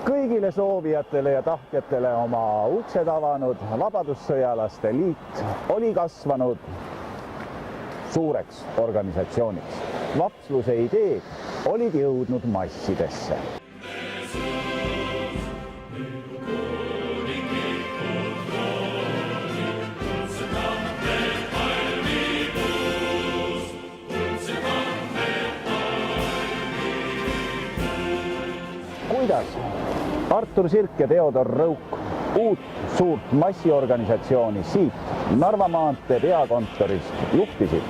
kõigile soovijatele ja tahtjatele oma uksed avanud Vabadussõjalaste liit oli kasvanud suureks organisatsiooniks. Vapsluse ideed olid jõudnud massidesse. Kuidas Artur Sirk ja Theodor Rõuk uut suurt massiorganisatsiooni siit Narva maantee peakontorist juhtisid?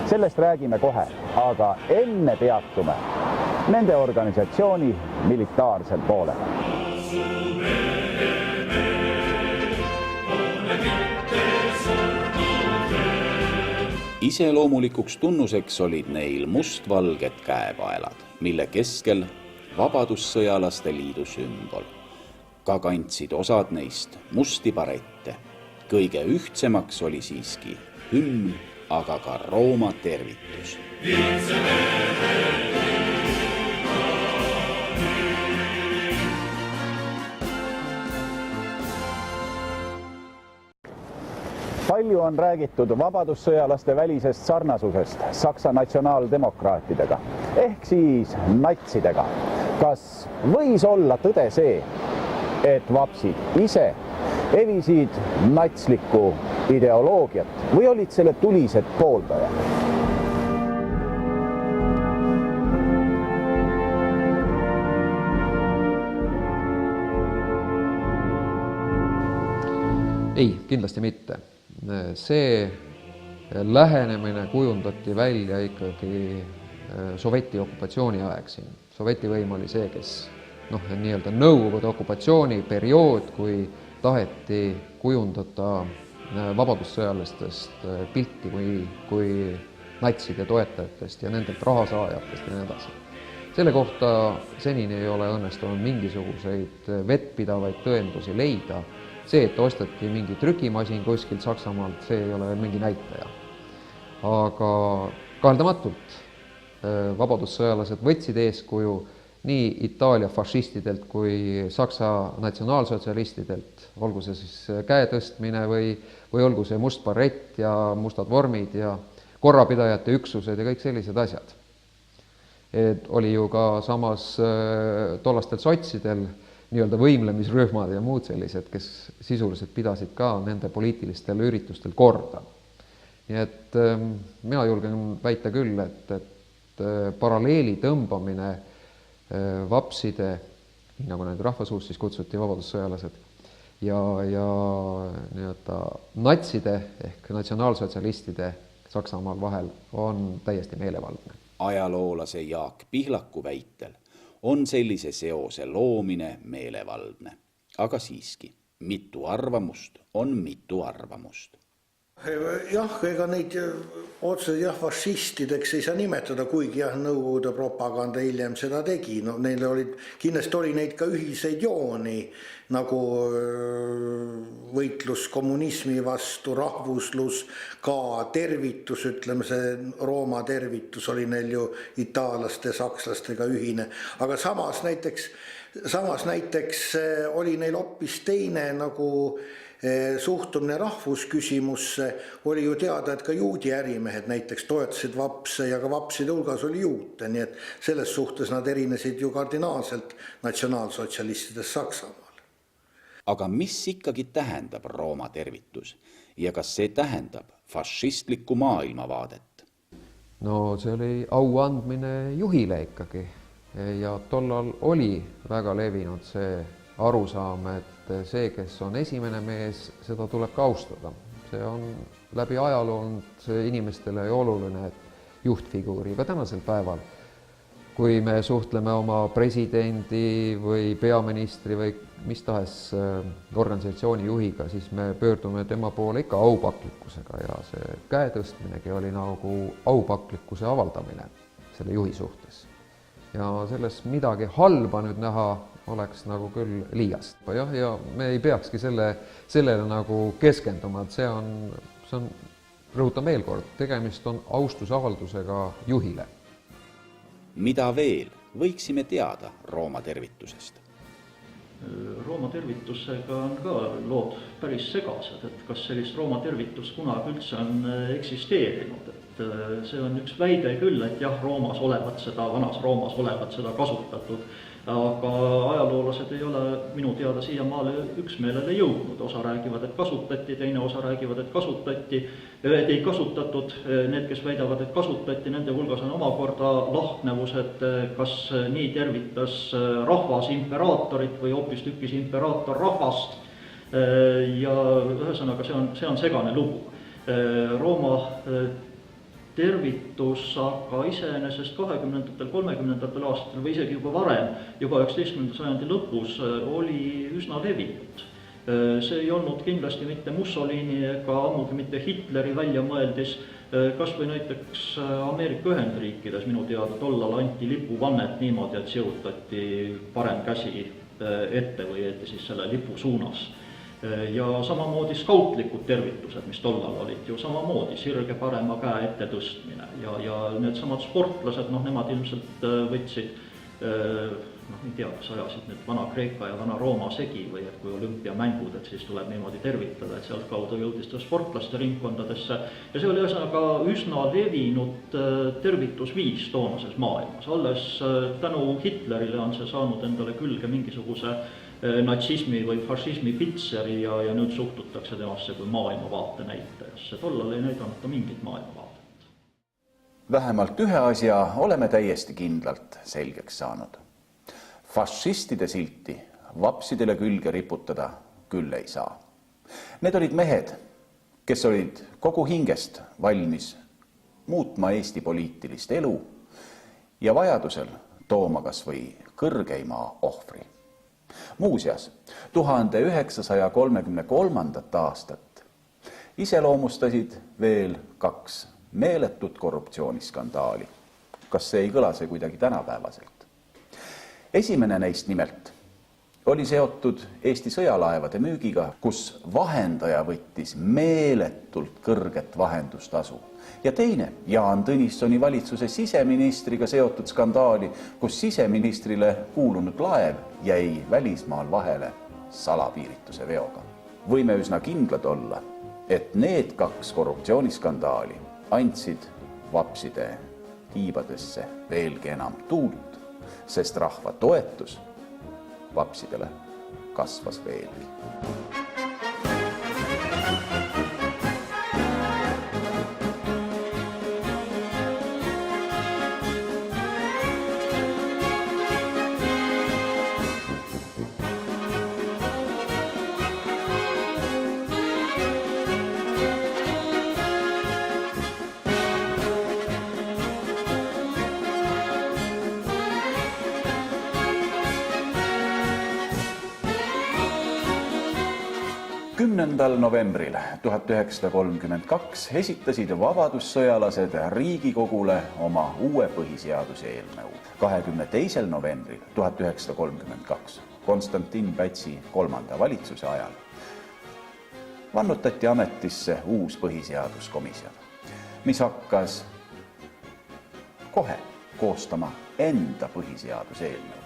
Sellest räägime kohe, aga enne peatume nende organisatsiooni militaarsel poolel. Iseloomulikuks tunnuseks olid neil mustvalged käepaelad, mille keskel Vabadussõjalaste liidu sümbol. Ka kandsid osad neist musti barette. Kõige ühtsemaks oli siiski hümn, aga ka Rooma tervitus. Palju on räägitud vabadussõjalaste välisest sarnasusest Saksa natsionaaldemokraatidega ehk siis natsidega. Kas võis olla tõde see, et vapsid ise evisid natslikku ideoloogiat või olid selle tulised pooldajad? Ei, kindlasti mitte. See lähenemine kujundati välja ikkagi Sovjeti okupatsiooni aeg siin. Sovjeti võim oli see, kes nii-öelda Nõukogude okupatsiooni periood, kui taheti kujundada vabadussõjalastest pilti kui natside toetajatest ja nendelt rahasaajatest ja nii edasi. Selle kohta senini ei ole õnnestunud mingisuguseid vettpidavaid tõendusi leida. See, et osteti mingi trükimasin kuskilt Saksamaalt, see ei ole mingi näitaja. Aga kaheldamatult vabadussõjalased võtsid eeskuju nii Itaalia fašistidelt kui Saksa natsionaalsotsialistidelt, olgu see siis käe tõstmine või olgu see must barett ja mustad vormid ja korrapidajate üksused ja kõik sellised asjad. Oli ju ka samas tollastel sotsidel nii-öelda võimlemisrühmad ja muud sellised, kes sisuliselt pidasid ka nende poliitilistel üritustel korda. Nii et mina julgen väita küll, et paralleeli tõmbamine vapside, nagu need rahvasuus siis kutsuti vabadussõjalased, ja nii-öelda natside ehk natsionaalsotsialistide Saksamaal vahel on täiesti meelevaldne. Ajaloolase Jaak Pihlaku väitel on sellise seose loomine meelevaldne. Aga siiski, mitu arvamust on mitu arvamust. Jah, ega neid otse fašistideks ei saa nimetada, kuigi Nõukogude propaganda hiljem seda tegi. Kindlasti oli neid ka ühiseid jooni, nagu võitlus kommunismi vastu, rahvuslus, ka tervitus, ütleme see Rooma tervitus oli neil ju itaalaste, sakslastega ühine. Aga samas näiteks oli neil hoopis teine nagu suhtumine rahvusküsimusse. Oli ju teada, et ka juudi ärimehed näiteks toetasid vapse ja ka vapside hulgas oli juute, nii et selles suhtes nad erinesid ju kardinaalselt natsionaalsotsialistidest Saksamaal. Aga mis ikkagi tähendab Rooma tervitus ja kas see tähendab fašistlikku maailmavaadet? No see oli au andmine juhile ikkagi ja tollal oli väga levinud see arusaam, et see, kes on esimene mees, seda tuleb ka austada. See on läbi ajaloo olnud inimestele oluline juhtfiguuri ka tänasel päeval. Kui me suhtleme oma presidendi või peaministri või mis tahes organisatsiooni juhiga, siis me pöördume tema poole ikka aupaklikkusega ja see käe tõstminegi oli nagu aupaklikkuse avaldamine selle juhi suhtes. Ja selles midagi halba nüüd näha oleks nagu küll liiast. Ja me ei peakski sellele nagu keskenduma, et see on rõhutan veel kord, tegemist on austusavaldusega juhile. Mida veel võiksime teada Rooma tervitusest? Rooma tervitusega on ka lood päris segased, et kas sellist Rooma tervitust kunagi üldse on eksisteerinud, et see on üks väide küll, et jah, vanas Roomas olevat seda kasutatud, aga ajaloolased ei ole minu teada siiamaale üksmeelele jõudnud, osa räägivad, et kasutati, teine osa räägivad, et ei kasutatud, need, kes väidavad, et kasutati, nende hulgas on omakorda lahknevused, kas nii tervitas rahvas imperaatorit või hoopistükkis imperaator rahvast, ja ühesõnaga see on segane lugu. Rooma tervitus aga iseenesest 20. 30. aastatel või isegi juba varem, juba 19. sajandi lõpus oli üsna levinud. See ei olnud kindlasti mitte Mussolini ega ammugi mitte Hitleri väljamõeldis, kas või näiteks Ameerika Ühendriikides minu teada tollal anti lipuvannet niimoodi, et sihutati parem käsi ette või siis selle lipu suunas. Ja samamoodi skautlikud tervitused, mis tollal olid ju samamoodi, sirge parema käe ette tõstmine ja need samad sportlased, nemad ilmselt võtsid, ei tea, kas ajasid nüüd Vana-Kreeka ja Vana-Rooma segi või et kui olümpiamängud, et siis tuleb niimoodi tervitada, et sealt kaudu jõudis ta sportlaste ringkondadesse ja see oli üsna levinud tervitusviis toonases maailmas. Alles tänu Hitlerile on see saanud endale külge mingisuguse natsismi või fašismi pitseri ja nüüd suhtutakse temasse kui maailmavaate näitajasse. Tollal ei näidanud ta mingit maailmavaadet. Vähemalt ühe asja oleme täiesti kindlalt selgeks saanud. Fašistide silti vapsidele külge riputada küll ei saa. Need olid mehed, kes olid kogu hingest valmis muutma Eesti poliitilist elu ja vajadusel tooma kas või kõrgeima ohvri. Muuseas, 1933. aastat iseloomustasid veel 2 meeletut korruptsiooniskandaali. Kas see ei kõla see kuidagi tänapäevaselt? Esimene neist nimelt oli seotud Eesti sõjalaevade müügiga, kus vahendaja võttis meeletult kõrget vahendustasu. Ja teine, Jaan Tõnissoni valitsuse siseministriga seotud skandaali, kus siseministrile kuulunud laev jäi välismaal vahele salapiirituse veoga. Võime üsna kindlad olla, et need 2 korruptsiooniskandaali andsid vapside tiibadesse veelgi enam tuult, sest rahva toetus vapsidele kasvas veelgi. Novembril 1932 esitasid vabadussõjalased Riigikogule oma uue põhiseaduse eelnõu. 22. novembril 1932 Konstantin Pätsi 3. valitsuse ajal vannutati ametisse uus põhiseaduskomisjon, mis hakkas kohe koostama enda põhiseaduse eelnõud.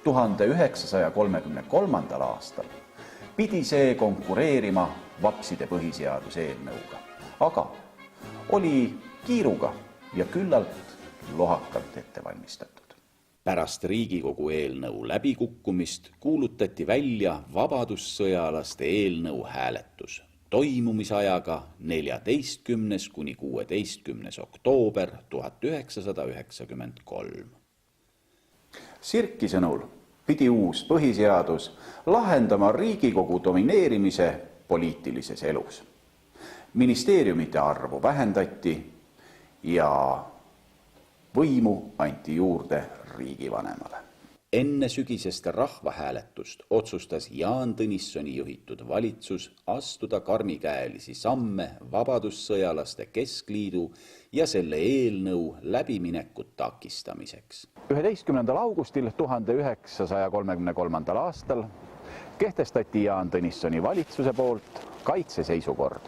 1933. aastal pidi see konkureerima vapside põhiseaduse eelnõuga, aga oli kiiruga ja küllalt lohakalt ette valmistatud. Pärast Riigikogu eelnõu läbikukkumist kuulutati välja vabadussõjalaste eelnõu hääletus toimumisajaga 14. kuni 16. oktoober 1993. Sirki sõnul pidi uus põhiseadus lahendama Riigikogu domineerimise poliitilises elus. Ministeeriumite arvu vähendati ja võimu anti juurde riigivanemale. Enne sügisest rahvahääletust otsustas Jaan Tõnissoni juhitud valitsus astuda karmikäelisi samme vabadussõjalaste keskliidu ja selle eelnõu läbiminekut takistamiseks. 11. augustil 1933. aastal kehtestati Jaan Tõnissoni valitsuse poolt kaitseseisukord,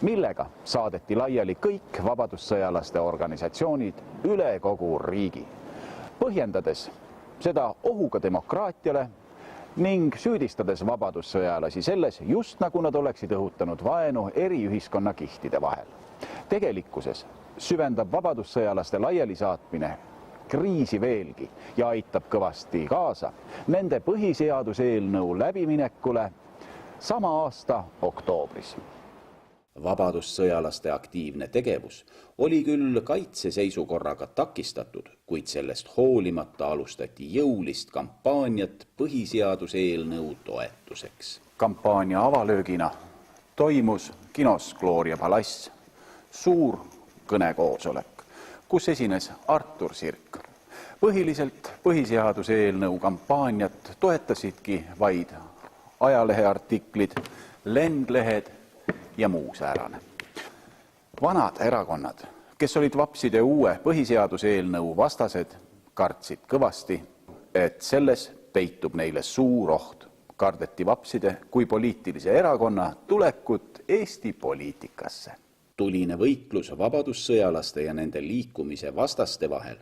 millega saadeti laiali kõik vabadussõjalaste organisatsioonid üle kogu riigi, põhjendades seda ohuga demokraatiale ning süüdistades vabadussõjalasi selles, just nagu nad oleksid õhutanud vaenu eri ühiskonnakihtide vahel. Tegelikkuses süvendab vabadussõjalaste laialisaatmine kriisi veelgi ja aitab kõvasti kaasa nende põhiseaduse eelnõu läbiminekule sama aasta oktoobris. Vabadussõjalaste aktiivne tegevus oli küll kaitseseisukorraga takistatud, kuid sellest hoolimata alustati jõulist kampaaniat põhiseaduse eelnõu toetuseks. Kampaania avalöögina toimus kinos Gloria Palass suur kõnekoosolek, kus esines Artur Sirk. Põhiliselt põhiseaduse eelnõu kampaaniat toetasidki vaid ajaleheartiklid, lendlehed ja muu säärane. Vanad erakonnad, kes olid vapside uue põhiseaduse eelnõu vastased, kartsid kõvasti, et selles peitub neile suur oht. Kardeti vapside kui poliitilise erakonna tulekut Eesti poliitikasse. Tuline võitlus vabadussõjalaste ja nende liikumise vastaste vahel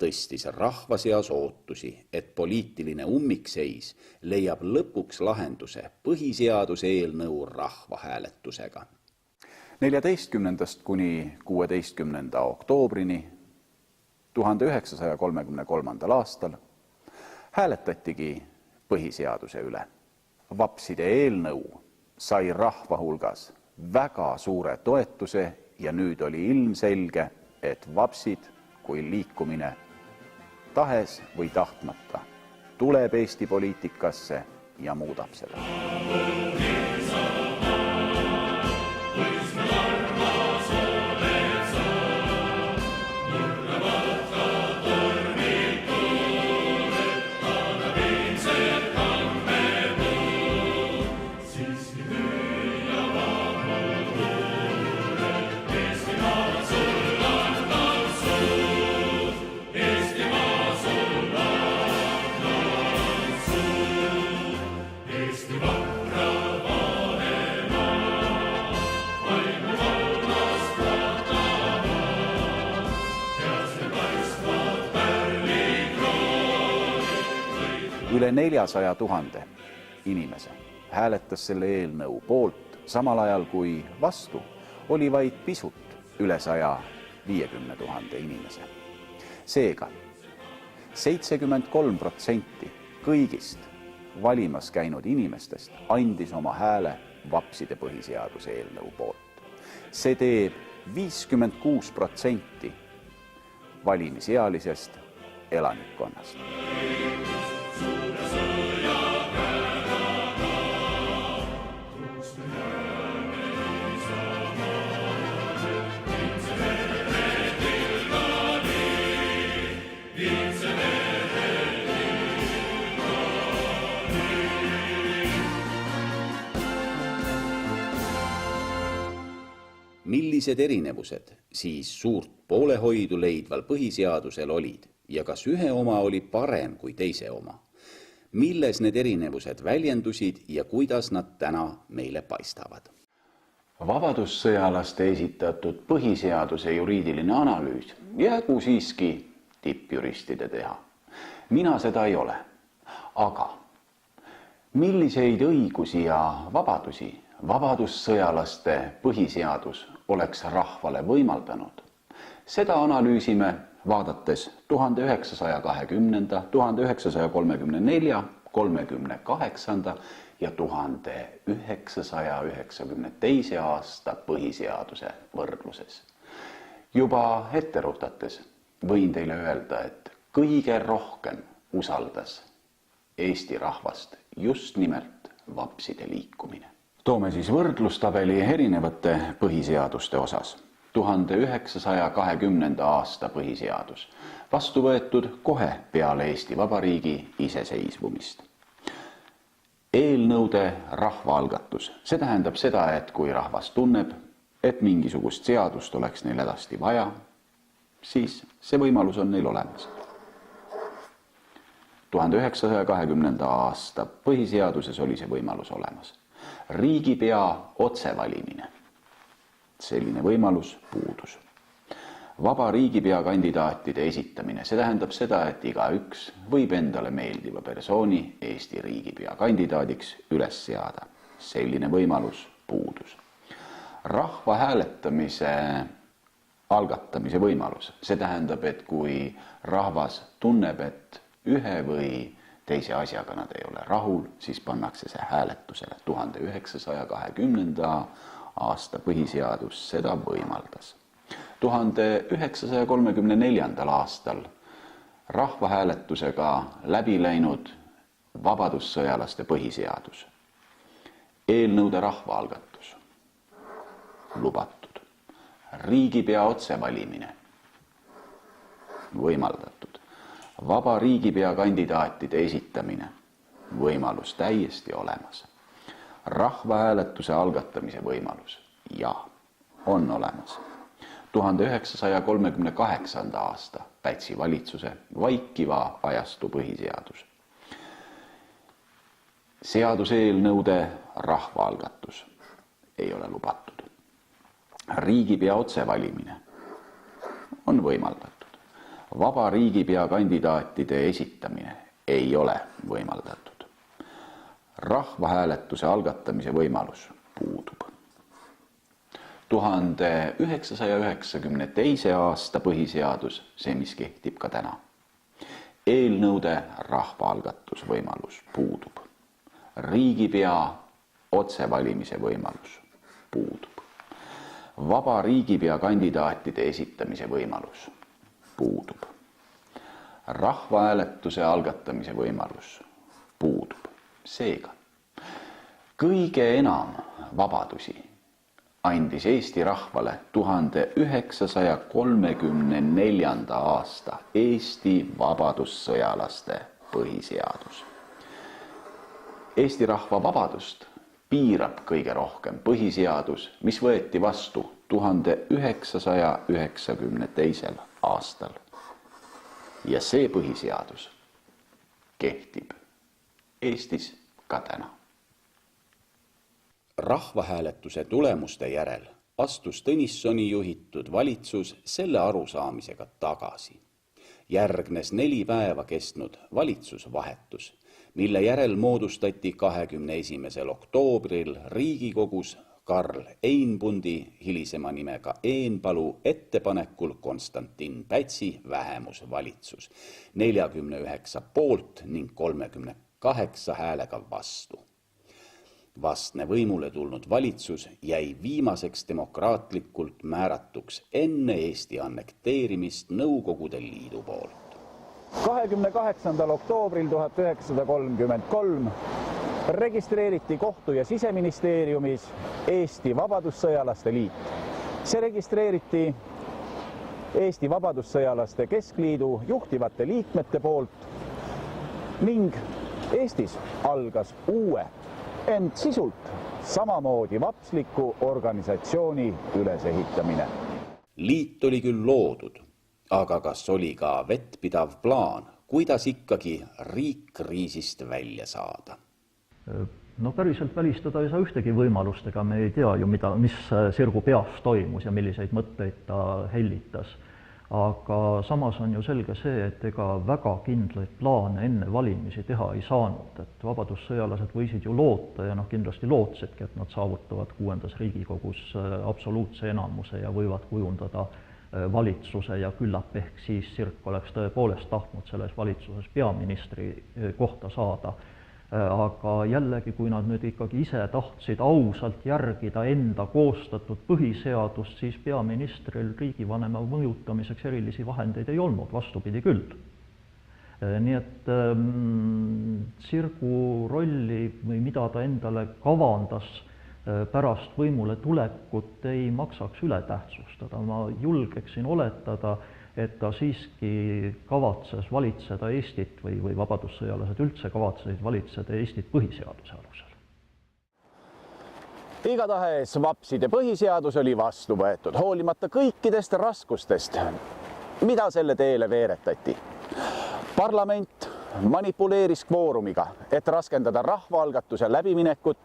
tõstis rahva seas ootusi, et poliitiline ummikseis leiab lõpuks lahenduse põhiseaduse eelnõu rahvahääletusega. 14. kuni 16. oktoobrini 1933. aastal hääletatigi põhiseaduse üle. Vapside eelnõu sai rahva hulgas väga suure toetuse ja nüüd oli ilmselge, et vapsid kui liikumine tahes või tahtmata tuleb Eesti poliitikasse ja muudab seda. Üle 400 000 inimese hääletas selle eelnõu poolt, samal ajal kui vastu oli vaid pisut üle 150 000 inimese. Seega 73% kõigist valimas käinud inimestest andis oma hääle vapside põhiseaduse eelnõu poolt. See teeb 56% valimisealisest elanikkonnast. Millised erinevused siis suurt poolehoidu leidval põhiseadusel olid ja kas ühe oma oli parem kui teise oma? Milles need erinevused väljendusid ja kuidas nad täna meile paistavad? Vabadussõjalaste esitatud põhiseaduse juriidiline analüüs jäägu siiski tippjuristide teha. Mina seda ei ole. Aga milliseid õigusi ja vabadusi vabadussõjalaste põhiseadus oleks rahvale võimaldanud? Seda analüüsime vaadates 1920, 1934, 38 ja 1992 aasta põhiseaduse võrdluses. Juba ette rutates võin teile öelda, et kõige rohkem usaldas Eesti rahvast just nimelt vapside liikumine. Toome siis võrdlustabeli erinevate põhiseaduste osas. 1920. aasta põhiseadus, vastu võetud kohe peale Eesti Vabariigi iseseisvumist. Eelnõude rahvaalgatus, see tähendab seda, et kui rahvas tunneb, et mingisugust seadust oleks neil hädasti vaja, siis see võimalus on neil olemas. 1920. aasta põhiseaduses oli see võimalus olemas. Riigipea otsevalimine. Selline võimalus puudus. Vaba riigipea kandidaatide esitamine, see tähendab seda, et igaüks võib endale meeldiva persooni Eesti riigipea kandidaadiks üles seada. Selline võimalus puudus. Rahva hääletamise algatamise võimalus, see tähendab, et kui rahvas tunneb, et ühe või teise asjaga nad ei ole rahul, siis pannakse see hääletusele. 1920. aasta põhiseadus seda võimaldas. 1934. aastal rahvahääletusega läbi läinud vabadussõjalaste põhiseadus. Eelnõude rahvaalgatus. Lubatud. Riigipea otsevalimine. Võimaldatud. Vaba riigipea kandidaatide esitamine. Võimalus täiesti olemas. Rahvahääletuse algatamise võimalus. Ja, on olemas. 1938. aasta Pätsi valitsuse vaikiva ajastu põhiseadus. Seaduseelnõude rahvaalgatus ei ole lubatud. Riigipea otsevalimine on võimaldatud. Vaba riigipea kandidaatide esitamine ei ole võimaldatud. Rahvahääletuse algatamise võimalus puudub. 1992. aasta põhiseadus, see mis kehtib ka täna. Eelnõude rahvaalgatusvõimalus puudub. Riigipea otsevalimise võimalus puudub. Vaba riigipea kandidaatide esitamise võimalus puudub. Rahvahääletuse algatamise võimalus puudub. Seega, kõige enam vabadusi andis Eesti rahvale 1934. aasta Eesti vabadussõjalaste põhiseadus. Eesti rahva vabadust piirab kõige rohkem põhiseadus, mis võeti vastu 1992. aastal. Ja see põhiseadus kehtib Eestis ka täna. Rahvahääletuse tulemuste järel astus Tõnissoni juhitud valitsus selle arusaamisega tagasi. Järgnes 4 päeva kestnud valitsusvahetus, mille järel moodustati 21. oktoobril Riigikogus Karl Einbundi, hilisema nimega Eenpalu ettepanekul Konstantin Pätsi vähemusvalitsus 49 poolt ning 38 häälega vastu. Vastne võimule tulnud valitsus jäi viimaseks demokraatlikult määratuks enne Eesti annekteerimist Nõukogude Liidu poolt. 28. oktoobril 1933 registreeriti Kohtu- ja Siseministeeriumis Eesti Vabadussõjalaste Liit. See registreeriti Eesti Vabadussõjalaste Keskliidu juhtivate liikmete poolt ning Eestis algas uue, ent sisult samamoodi vapsliku organisatsiooni ülesehitamine. Liit oli küll loodud, aga kas oli ka vettpidav plaan, kuidas ikkagi riik kriisist välja saada? No päriselt välistada ei saa ühtegi võimalust, ega me ei tea ju, mis Sirgu peas toimus ja milliseid mõtteid ta hellitas. Aga samas on ju selge see, et ega väga kindlaid plaane enne valimisi teha ei saanud. Et vabadussõjalased võisid ju loota ja kindlasti lootsidki, et nad saavutavad 6. Riigikogus absoluutse enamuse ja võivad kujundada valitsuse ja küllap ehk siis Sirk oleks tõepoolest tahtnud selles valitsuses peaministri kohta saada. Aga jällegi, kui nad nüüd ikkagi ise tahtsid ausalt järgida enda koostatud põhiseadust, siis peaministril riigivanema mõjutamiseks erilisi vahendeid ei olnud, vastupidi küll. Nii et Sirgu rolli või mida ta endale kavandas pärast võimule tulekut ei maksaks üle tähtsustada. Ma julgeksin oletada, et ta siiski kavatses valitseda Eestit või vabadussõjalased üldse kavatsesid valitseda Eestit põhiseaduse alusel. Igatahes vapside põhiseadus oli vastu võetud, hoolimata kõikidest raskustest, mida selle teele veeretati. Parlament manipuleeris kvoorumiga, et raskendada rahvaalgatuse läbiminekut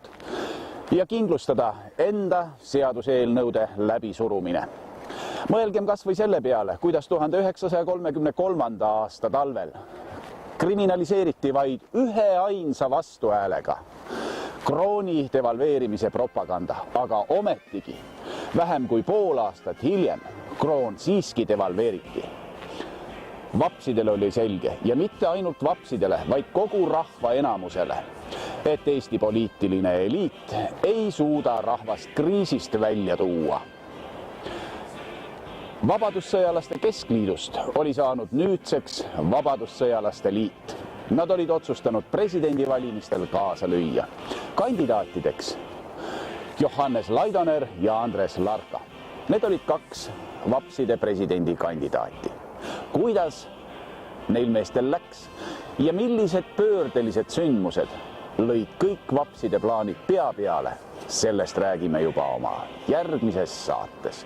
ja kindlustada enda seaduseelnõude läbisurumine. Mõelgem kas või selle peale, kuidas 1933. aasta talvel kriminaliseeriti vaid ühe ainsa vastuhäälega krooni devalveerimise propaganda, aga ometigi vähem kui pool aastat hiljem kroon siiski devalveeriti. Vapsidele oli selge ja mitte ainult vapsidele, vaid kogu rahva enamusele, et Eesti poliitiline eliit ei suuda rahvast kriisist välja tuua. Vabadussõjalaste keskliidust oli saanud nüüdseks Vabadussõjalaste liit. Nad olid otsustanud presidendivalimistel kaasa lüüa. Kandidaatideks Johannes Laidoner ja Andres Larka. Need olid kaks vapside presidendikandidaati. Kuidas neil meestel läks ja millised pöördelised sündmused lõid kõik vapside plaanid pea peale, sellest räägime juba oma järgmises saates.